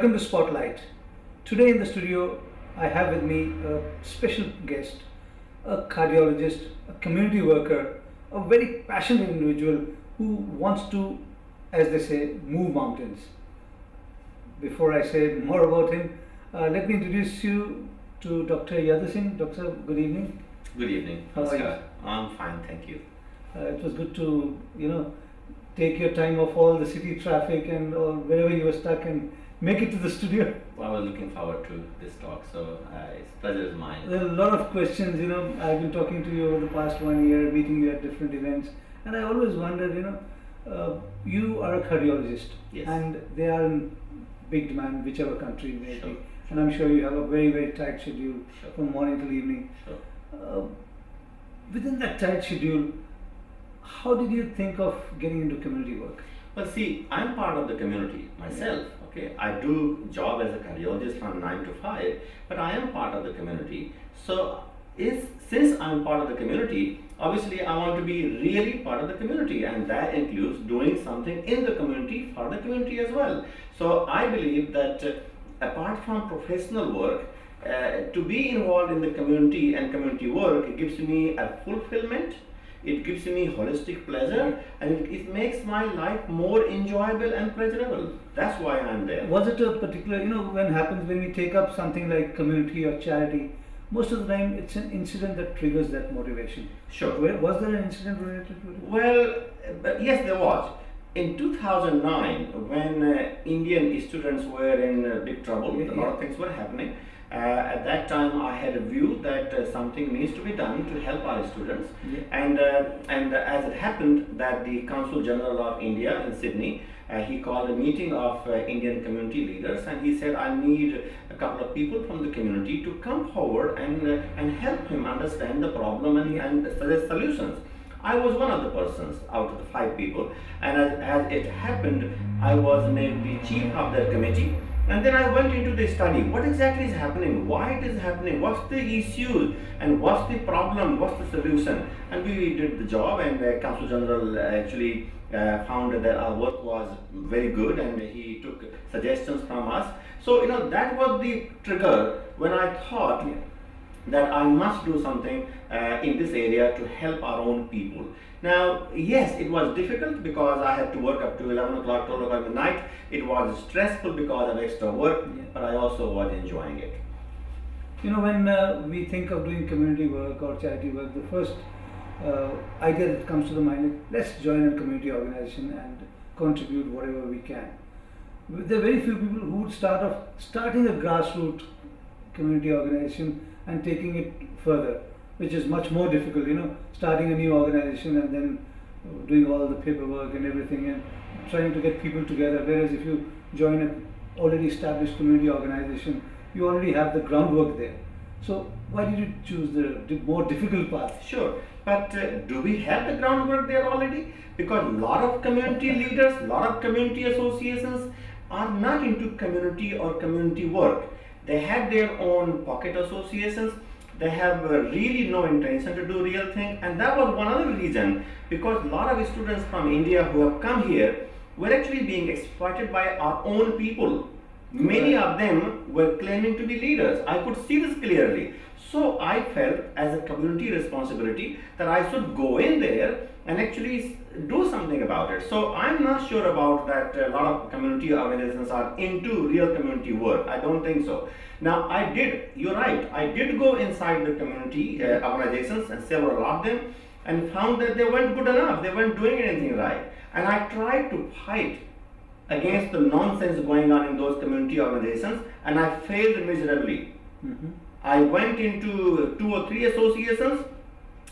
Welcome to Spotlight. Today in the studio, I have with me a special guest, a cardiologist, a community worker, a very passionate individual who wants to, as they say, move mountains. Before I say more about him, let me introduce you to Dr. Yadu Singh. Doctor, good evening. Good evening. How are you? I'm fine, thank you. It was good to, take your time off all the city traffic and or wherever you were stuck and make it to the studio. Well, I was looking forward to this talk, so it's pleasure is mine. There are a lot of questions, I've been talking to you over the past 1 year, meeting you at different events, and I always wondered, you are a cardiologist, Yes. and they are in big demand, whichever country it may Sure. be, and I'm sure you have a very, very tight schedule Sure. from morning till evening. Sure. Within that tight schedule, how did you think of getting into community work? Well, see, I'm part of the community myself. Okay, I do job as a cardiologist from 9 to 5, but I am part of the community. So, since I'm part of the community, obviously I want to be really part of the community, and that includes doing something in the community for the community as well. So, I believe that apart from professional work, to be involved in the community and community work, it gives me a fulfillment. It gives me holistic pleasure, and it makes my life more enjoyable and pleasurable. That's why I'm there. Was it a particular, when we take up something like community or charity, most of the time it's an incident that triggers that motivation. Sure. Was there an incident related to it? Well, yes, there was. In 2009, when Indian students were in big trouble, a lot of things were happening. At that time, I had a view that something needs to be done to help our students, and as it happened that the Consul General of India in Sydney, he called a meeting of Indian community leaders, and he said, I need a couple of people from the community to come forward and help him understand the problem and suggest solutions. I was one of the persons out of the 5 people, and as it happened, I was made the chief of that committee. And then I went into the study. What exactly is happening? Why it is happening? What's the issue? And what's the problem? What's the solution? And we did the job, and the Consul General actually found that our work was very good, and he took suggestions from us. So, that was the trigger when I thought that I must do something in this area to help our own people. Now, yes, it was difficult because I had to work up to 11 o'clock, 12 o'clock at night. It was stressful because of extra work, but I also was enjoying it. When we think of doing community work or charity work, the first idea that comes to the mind is let's join a community organization and contribute whatever we can. There are very few people who would starting a grassroots community organization and taking it further, which is much more difficult, starting a new organization and then doing all the paperwork and everything and trying to get people together. Whereas if you join an already established community organization, you already have the groundwork there. So why did you choose the more difficult path? Sure, but do we have the groundwork there already? Because a lot of community leaders, a lot of community associations are not into community or community work. They have their own pocket associations. They have really no intention to do real thing, and that was one other reason, because a lot of students from India who have come here were actually being exploited by our own people. Many of them were claiming to be leaders. I could see this clearly. So I felt as a community responsibility that I should go in there and actually do something about it. So I'm not sure about that a lot of community organizations are into real community work. I don't think so. Now you're right, I did go inside the community organizations and several of them and found that they weren't good enough. They weren't doing anything right. And I tried to fight against the nonsense going on in those community organizations, and I failed miserably. I went into 2 or 3 associations,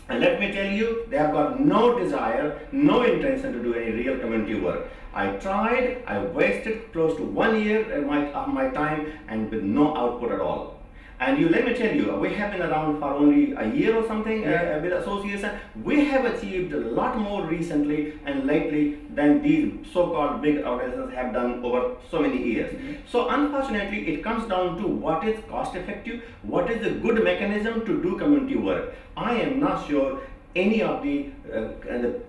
and let me tell you, they have got no desire, no intention to do any real community work. I tried, I wasted close to 1 year of my time and with no output at all. And let me tell you, we have been around for only a year or something with association. We have achieved a lot more recently and lately than these so-called big organizations have done over so many years. So unfortunately, it comes down to what is cost effective, what is a good mechanism to do community work. I am not sure any of the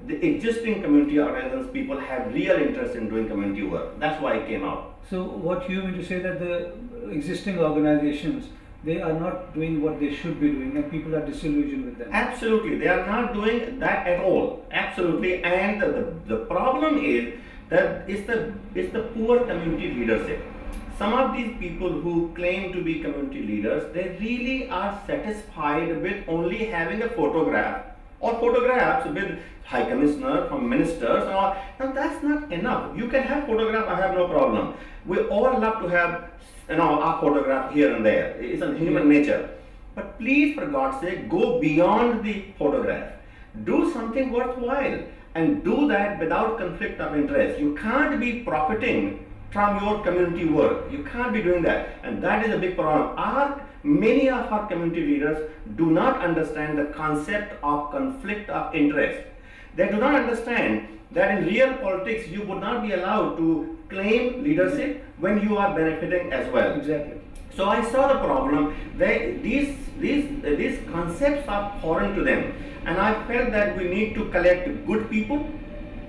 existing community organizations. People have real interest in doing community work. That's why I came out. So what you mean to say that the existing organizations, they are not doing what they should be doing, and people are disillusioned with them? Absolutely, they are not doing that at all. Absolutely, and the problem is that it's the poor community leadership. Some of these people who claim to be community leaders, they really are satisfied with only having a photograph or photographs with high commissioner, from ministers, and all. Now that's not enough. You can have photograph, I have no problem. We all love to have our photograph here and there. It's a human nature. But please, for God's sake, go beyond the photograph. Do something worthwhile, and do that without conflict of interest. You can't be profiting from your community work. You can't be doing that, and that is a big problem. Many of our community leaders do not understand the concept of conflict of interest. They do not understand that in real politics you would not be allowed to claim leadership when you are benefiting as well. Exactly. So I saw the problem. These concepts are foreign to them, and I felt that we need to collect good people,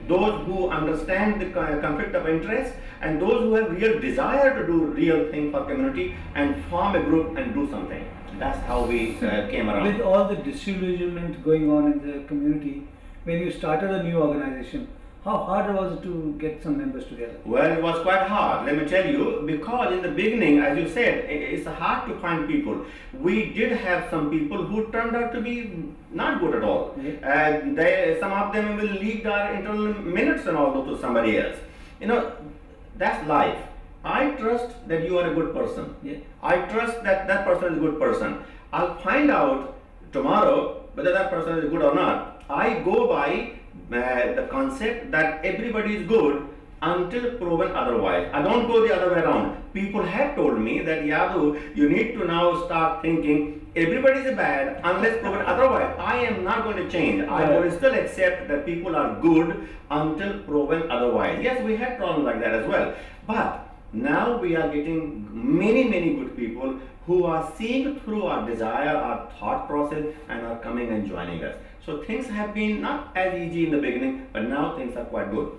those who understand the conflict of interest, and those who have real desire to do real thing for community, and form a group and do something. That's how we came around. With all the disillusionment going on in the community, when you started a new organization, how hard was it to get some members together? Well, it was quite hard, let me tell you, because in the beginning, as you said, it's hard to find people. We did have some people who turned out to be not good at all. Yeah. Some of them will leak their internal minutes and all to somebody else. That's life. I trust that you are a good person. Yeah. I trust that that person is a good person. I'll find out tomorrow whether that person is good or not. I go by the concept that everybody is good until proven otherwise. I don't go the other way around. People have told me that, Yadu, you need to now start thinking everybody is bad unless proven otherwise. I am not going to change. I will still accept that people are good until proven otherwise. Yes, we had problems like that as well. But now we are getting many good people who are seeing through our desire, our thought process, and are coming and joining us. So things have been not as easy in the beginning, but now things are quite good.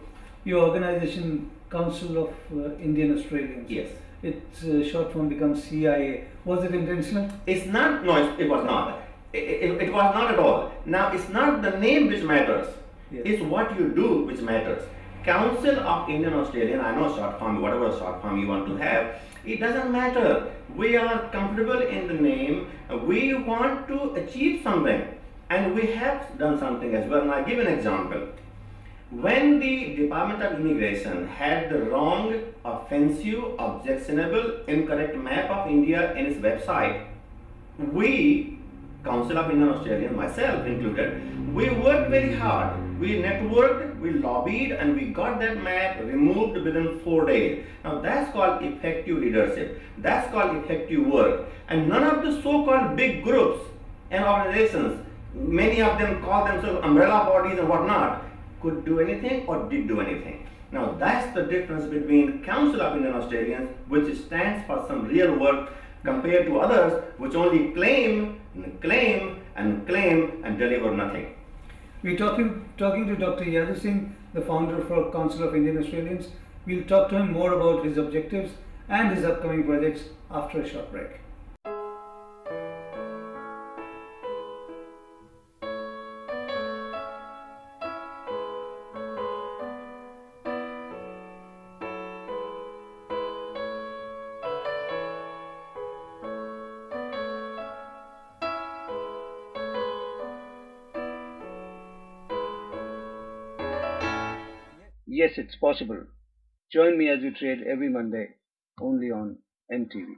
Your organization, Council of Indian Australians. Yes. Its short form becomes CIA. Was it intentional? It's not. No, it was not. It was not at all. Now, it's not the name which matters. Yes. It's what you do which matters. Council of Indian Australian, I know short form, whatever short form you want to have, it doesn't matter. We are comfortable in the name. We want to achieve something. And we have done something as well. And I'll give an example. When the Department of Immigration had the wrong, offensive, objectionable, incorrect map of India in its website, we, Council of Indian Australians, myself included, we worked very hard. We networked, we lobbied, and we got that map removed within 4 days. Now that's called effective leadership. That's called effective work. And none of the so-called big groups and organizations, many of them call themselves umbrella bodies and whatnot, could do anything or did do anything. Now that's the difference between Council of Indian Australians, which stands for some real work, compared to others which only claim and deliver nothing. We're talking to Dr. Yadu Singh, the founder for Council of Indian Australians. We'll talk to him more about his objectives and his upcoming projects after a short break. Yes, it's possible. Join me as we trade every Monday, only on MTV.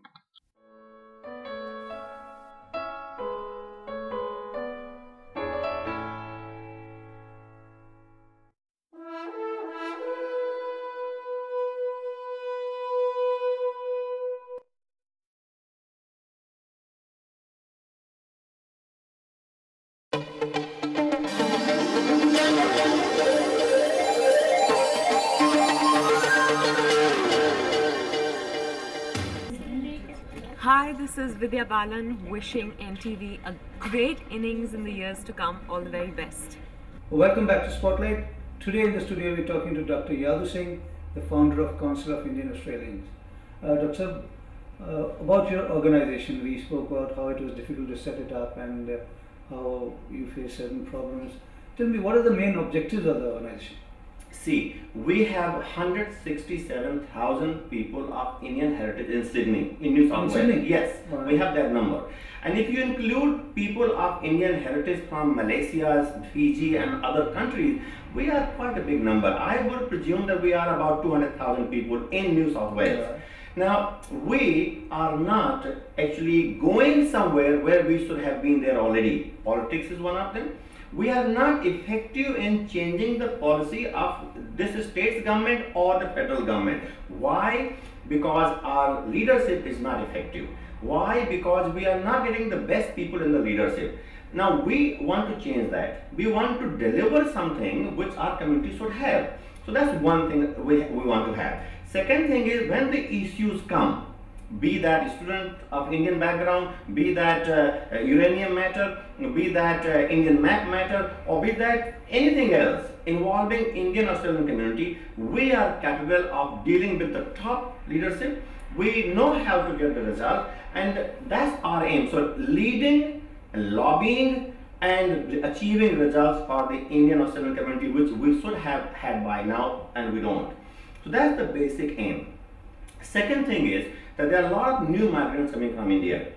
Hi, this is Vidya Balan wishing NTV a great innings in the years to come. All the very best. Welcome back to Spotlight. Today in the studio we're talking to Dr. Yadu Singh, the founder of Council of Indian Australians. Dr. About your organization, we spoke about how it was difficult to set it up and how you face certain problems. Tell me, what are the main objectives of the organization? See, we have 167,000 people of Indian heritage in Sydney, in New South Wales. Sydney? Yes, Right. we have that number. And if you include people of Indian heritage from Malaysia, Fiji and other countries, we are quite a big number. I would presume that we are about 200,000 people in New South Wales. Yeah. Now, we are not actually going somewhere where we should have been there already. Politics is one of them. We are not effective in changing the policy of this state's government or the federal government. Why? Because our leadership is not effective. Why? Because we are not getting the best people in the leadership. Now, we want to change that. We want to deliver something which our community should have. So that's one thing we want to have. Second thing is, when the issues come, be that student of Indian background, be that uranium matter, be that Indian map matter, or be that anything else involving Indian Australian community, we are capable of dealing with the top leadership. We know how to get the result, and that's our aim. So leading, lobbying and achieving results for the Indian Australian community, which we should have had by now and we don't. So that's the basic aim. Second thing is that there are a lot of new migrants coming from India,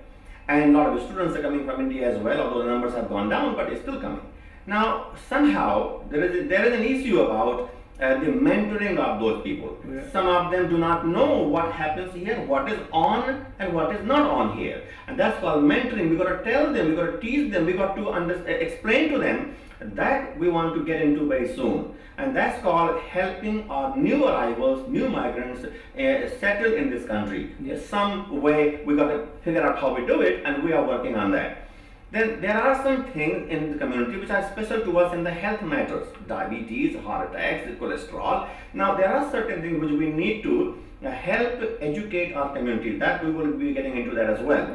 and a lot of students are coming from India as well, although the numbers have gone down, but it's still coming. Now, somehow there is an issue about the mentoring of those people. Yeah. Some of them do not know what happens here, what is on and what is not on here, and that's called mentoring. We got to tell them, we got to teach them, we got to explain to them. That we want to get into very soon, and that's called helping our new arrivals, new migrants settle in this country. Yes. Some way we got to figure out how we do it, and we are working on that. Then there are some things in the community which are special to us in the health matters: diabetes, heart attacks, cholesterol. Now there are certain things which we need to help educate our community. That we will be getting into that as well.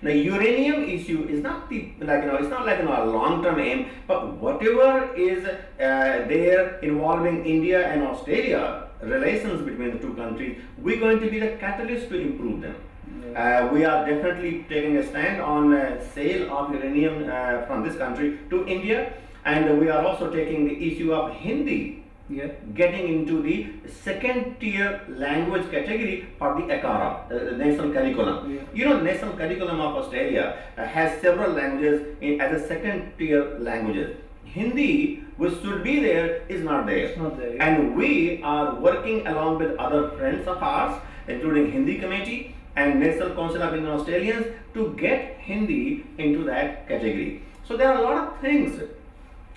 The uranium issue is not it's not like a long-term aim, but whatever is there involving India and Australia, relations between the two countries, we're going to be the catalyst to improve them. We are definitely taking a stand on sale of uranium from this country to India, and we are also taking the issue of Hindi. Yeah. Getting into the second tier language category for the ACARA, the national curriculum. Yeah. You know, the national curriculum of Australia has several languages as a second tier languages. Hindi, which should be there, is not there. It's not there, yeah. And we are working along with other friends of ours, including Hindi Committee and National Council of Indian Australians, to get Hindi into that category. So there are a lot of things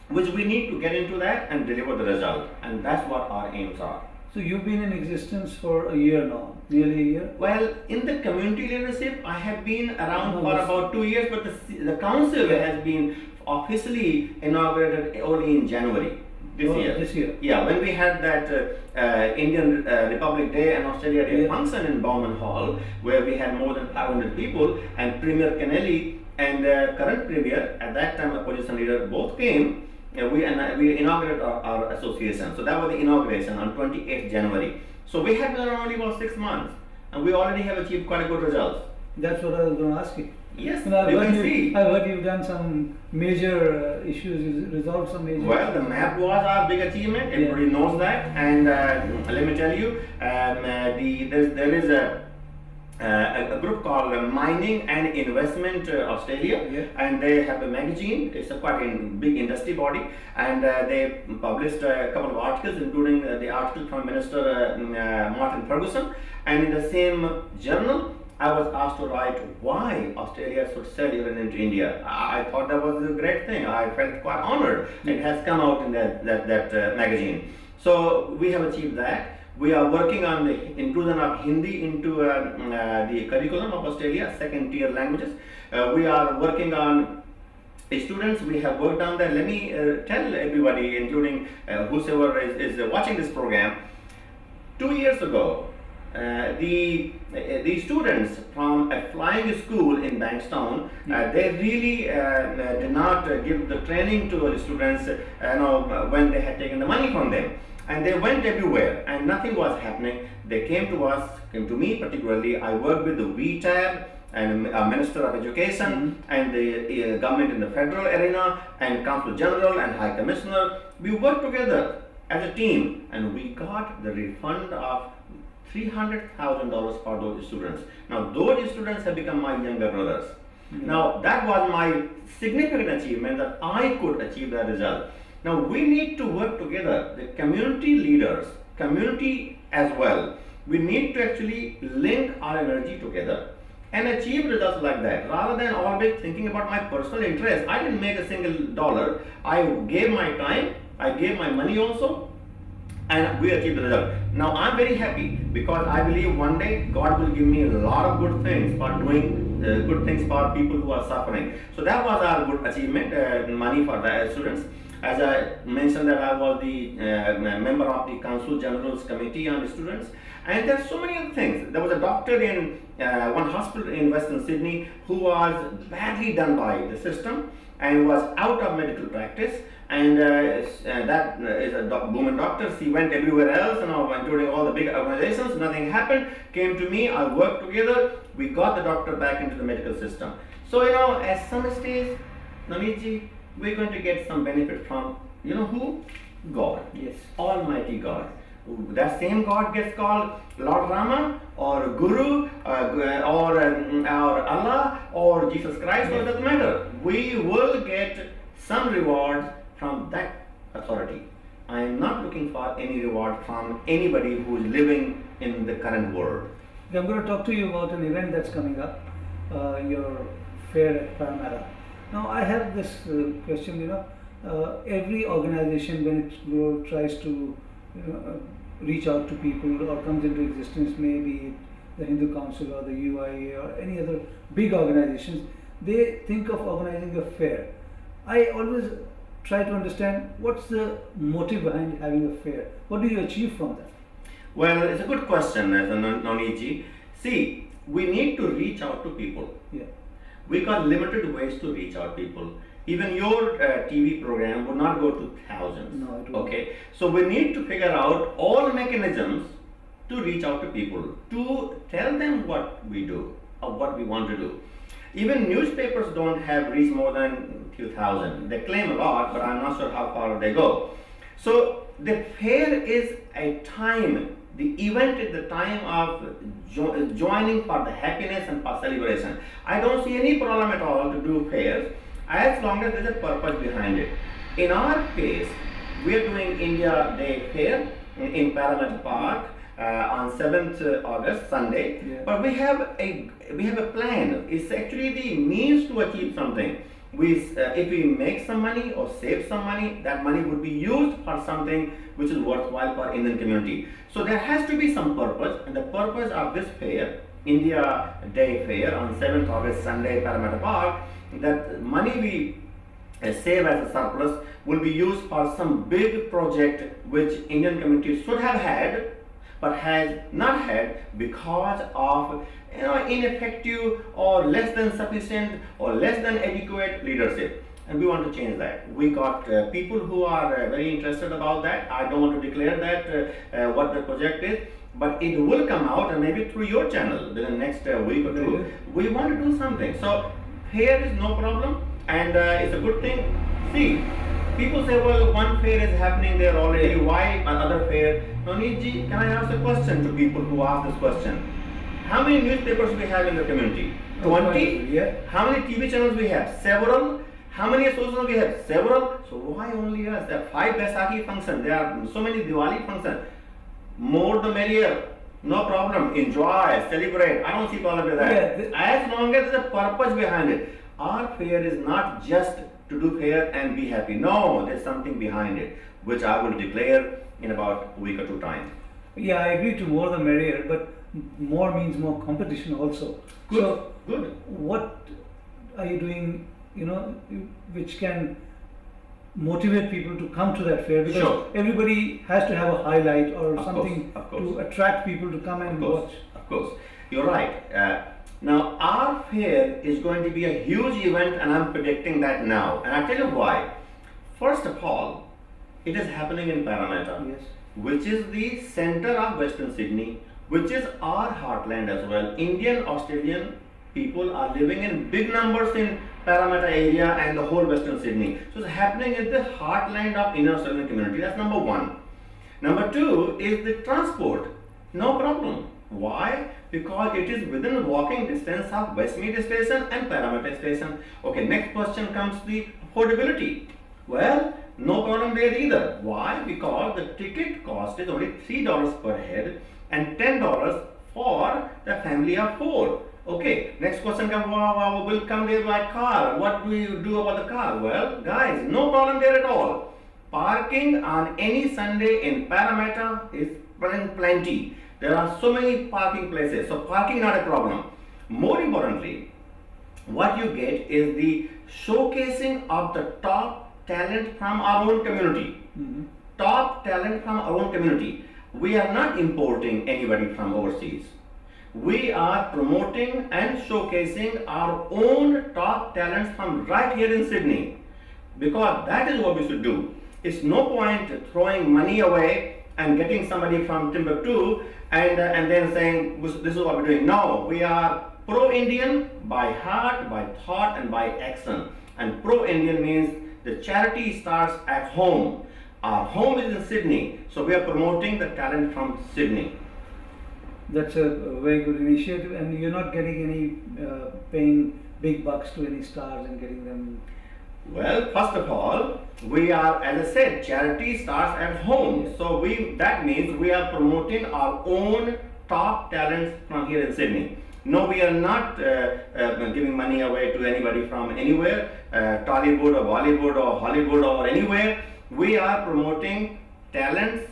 which we need to get into that and deliver the result, and that's what our aims are. So you've been in existence for a year now, nearly a year? Well, in the community leadership, I have been around No, for this- about 2 years, but the council has been officially inaugurated only in January this Oh, year. this year. Yeah, when we had that Indian Republic Day and Australia Day Yeah. function in Bowman Hall, where we had more than 500 people, and Premier Kennelly and current Premier, at that time opposition leader, both came. We inaugurated our association. So that was the inauguration on 28th January. So we have been around only about 6 months, and we already have achieved quite a good results. That's what I was going to ask you. Yes, You know, you can see. I've heard you've done some major issues, resolved some major Well, the map was our big achievement. Everybody Yeah. knows that, and let me tell you, there is a group called Mining and Investment Australia, Yeah. and they have a magazine. It's a quite big industry body, and they published a couple of articles, including the article from Minister Martin Ferguson. And in the same journal, I was asked to write why Australia should sell uranium to India. I thought that was a great thing. I felt quite honored. It has come out in that magazine. So we have achieved that. We are working on the inclusion of Hindi into the curriculum of Australia, second tier languages. We are working on students. We have worked on that. Let me tell everybody, including whosoever is watching this program, 2 years ago, the students from a flying school in Bankstown, they really did not give the training to the students when they had taken the money from them. And they went everywhere and nothing was happening. They came to us, came to me particularly. I worked with the VTAB and Minister of Education and the government in the federal arena and Consul General and High Commissioner. We worked together as a team and we got the refund of $300,000 for those students. Now those students have become my younger brothers. Now that was my significant achievement, that I could achieve that result. Now we need to work together, the community leaders, community as well. We need to actually link our energy together and achieve results like that, rather than always thinking about my personal interest. I didn't make a single dollar. I gave my time, I gave my money also, and we achieved the result. Now I'm very happy because I believe one day God will give me a lot of good things for doing good things for people who are suffering. So that was our good achievement, money for the students. As I mentioned that I was the member of the Consul General's Committee on the Students, and there are so many other things. There was a doctor in one hospital in Western Sydney who was badly done by the system and was out of medical practice, and that is a woman doctor. She went everywhere else, including all the big organizations. Nothing happened. Came to me. I worked together. We got the doctor back into the medical system. So at some stage, Navneet, we're going to get some benefit from, who? God. Yes. Almighty God. That same God gets called Lord Rama or Guru or Allah or Jesus Christ, it doesn't matter. We will get some reward from that authority. I am not looking for any reward from anybody who is living in the current world. I'm going to talk to you about an event that's coming up, your fair at Parramatta. Now I have this question, every organization when it tries to reach out to people or comes into existence, maybe the Hindu Council or the UIA or any other big organizations, they think of organizing a fair. I always try to understand what's the motive behind having a fair. What do you achieve from that? Well, it's a good question, Navneet. See, we need to reach out to people. Yeah. We got limited ways to reach out people. Even your TV program would not go to thousands. No, it won't. Okay, so we need to figure out all mechanisms to reach out to people, to tell them what we do or what we want to do. Even newspapers don't have reached more than a few thousand. They claim a lot, but I'm not sure how far they go. So the fair is a time. The event is the time of joining for the happiness and for celebration. I don't see any problem at all to do fairs as long as there's a purpose behind it. In our case, we are doing India Day Fair in Parramatta Park on 7th August, Sunday. Yeah. But we have a plan. It's actually the means to achieve something. If we make some money or save some money, that money would be used for something which is worthwhile for Indian community. So there has to be some purpose, and the purpose of this fair, India Day Fair on 7th August, Sunday, Parramatta Park, that money we save as a surplus will be used for some big project which Indian community should have had but has not had because of ineffective or less than sufficient or less than adequate leadership, and we want to change that. We got people who are very interested about that. I don't want to declare that what the project is, but it will come out, and maybe through your channel within the next week or two. We want to do something. So fair is no problem, and it's a good thing. See, people say, well, one fair is happening there already, why another fair? Navneet ji, can I ask a question to people who ask this question? How many newspapers we have in the community? 20? Yeah. How many TV channels we have? Several. How many associations we have? Several. So why only us? There are 5 Baisakhi functions. There are so many Diwali functions. More the merrier. No problem. Enjoy, celebrate. I don't see problem with that. Yeah, as long as there's a purpose behind it. Our fair is not just to do fair and be happy. No, there's something behind it, which I will declare in about a week or 2 time. Yeah, I agree to more the merrier, but more means more competition also. Good. So, Good. what are you doing, which can motivate people to come to that fair? Because Sure. everybody has to have a highlight or Of something course, of course. to attract people to come and watch. Of course, you're right. Now, our fair is going to be a huge event, and I'm predicting that now. And I'll tell you why. First of all, it is happening in Parramatta, Yes. which is the center of Western Sydney, which is our heartland as well. Indian, Australian people are living in big numbers in Parramatta area and the whole Western Sydney. So it's happening in the heartland of Indian Australian community. That's number one. Number two is the transport. No problem. Why? Because it is within walking distance of Westmead Station and Parramatta Station. Okay, next question comes the affordability. Well, no problem there either. Why? Because the ticket cost is only $3 per head and $10 for the family of 4. Okay, next question comes, will come there by car. What do you do about the car? Well, guys, no problem there at all. Parking on any Sunday in Parramatta is plenty. There are so many parking places, so parking not a problem. More importantly, what you get is the showcasing of the top talent from our own community. Mhm. Top talent from our own community. We are not importing anybody from overseas. We are promoting and showcasing our own top talents from right here in Sydney, because that is what we should do. It's no point throwing money away and getting somebody from Timbuktu and then saying this is what we're doing. No, we are pro-Indian by heart, by thought, and by action. And pro-Indian means the charity starts at home. Our home is in Sydney, so we are promoting the talent from Sydney. That's a very good initiative, and you're not getting any paying big bucks to any stars and getting them. Well, first of all, we are, as I said, charity starts at home. Yes. So that means we are promoting our own top talents from here in Sydney. No, we are not giving money away to anybody from anywhere, Tollywood or Bollywood or Hollywood or anywhere. We are promoting talents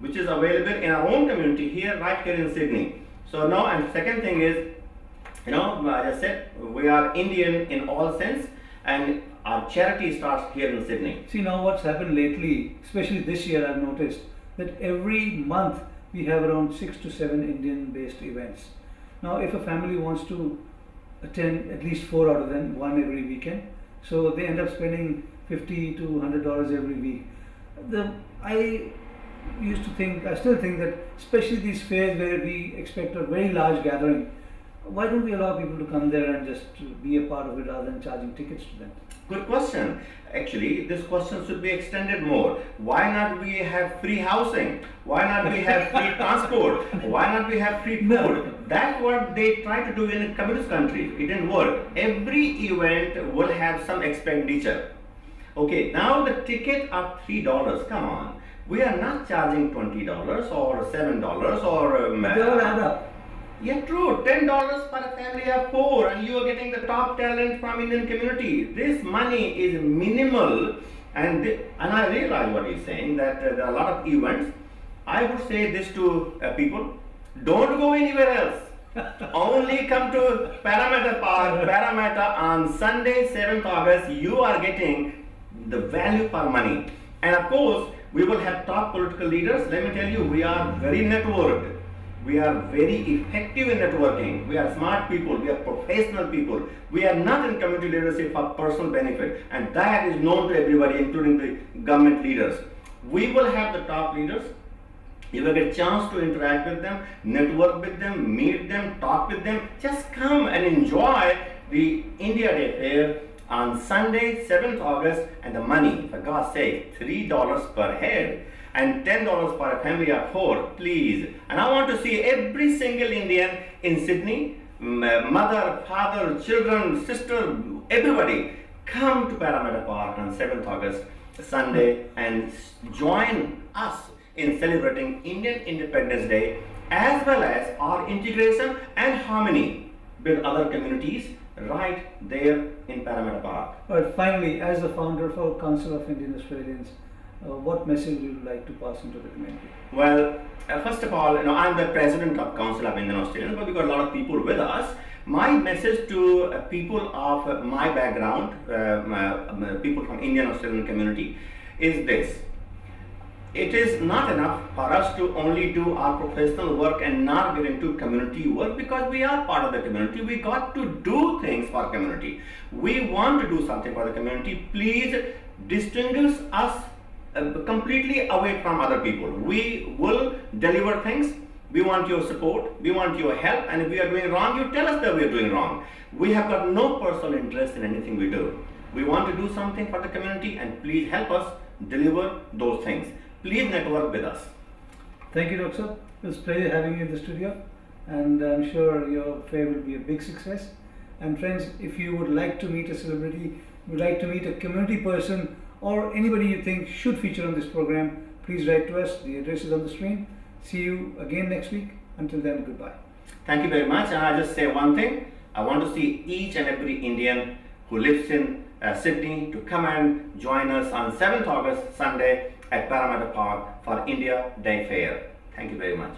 which is available in our own community here, right here in Sydney. So now, and second thing is, as I said, we are Indian in all sense, and our charity starts here in Sydney. See, now what's happened lately, especially this year, I've noticed that every month we have around 6 to 7 Indian-based events. Now, if a family wants to attend at least 4 out of them, one every weekend, so they end up spending $50 to $100 every week. I used to think, I still think that, especially these fairs where we expect a very large gathering, why don't we allow people to come there and just be a part of it rather than charging tickets to them? Good question. Actually, this question should be extended more. Why not we have free housing? Why not we have free transport? Why not we have free food? No. That's what they try to do in communist countries. It didn't work. Every event will have some expenditure. Okay, now the ticket of $3. Come on. We are not charging $20 or $7 or They all add up. yeah, true. $10 for a family of 4, and you are getting the top talent from Indian community. This money is minimal, and I realize what he's saying, that there are a lot of events. I would say this to people: don't go anywhere else. Only come to Parramatta Park, Parramatta on Sunday, 7th August. You are getting the value for money, and of course, we will have top political leaders. Let me tell you, we are very networked. We are very effective in networking. We are smart people. We are professional people. We are not in community leadership for personal benefit. And that is known to everybody, including the government leaders. We will have the top leaders. You will get a chance to interact with them, network with them, meet them, talk with them. Just come and enjoy the India Day Fair on Sunday, 7th August. And the money, for God's sake, $3 per head. And $10 for a family of 4, please. And I want to see every single Indian in Sydney, mother, father, children, sister, everybody, come to Parramatta Park on 7th August, Sunday, and join us in celebrating Indian Independence Day, as well as our integration and harmony with other communities right there in Parramatta Park. But finally, as the founder of our Council of Indian Australians, what message would you like to pass into the community? Well, first of all, I'm the president of Council of Indian Australians, but we've got a lot of people with us. My message to people of my background, people from Indian Australian community, is this. It is not enough for us to only do our professional work and not get into community work, because we are part of the community. We got to do things for community. We want to do something for the community. Please distinguish us completely away from other people. We will deliver things. We want your support, we want your help, and if we are doing wrong, you tell us that we are doing wrong. We have got no personal interest in anything we do. We want to do something for the community, and please help us deliver those things. Please network with us. Thank you, Dr. It was a pleasure having you in the studio, and I'm sure your fair will be a big success. And friends, if you would like to meet a celebrity, would like to meet a community person, or anybody you think should feature on this program, please write to us. The address is on the screen. See you again next week. Until then, goodbye. Thank you very much. And I'll just say one thing. I want to see each and every Indian who lives in Sydney to come and join us on 7th August, Sunday at Parramatta Park for India Day Fair. Thank you very much.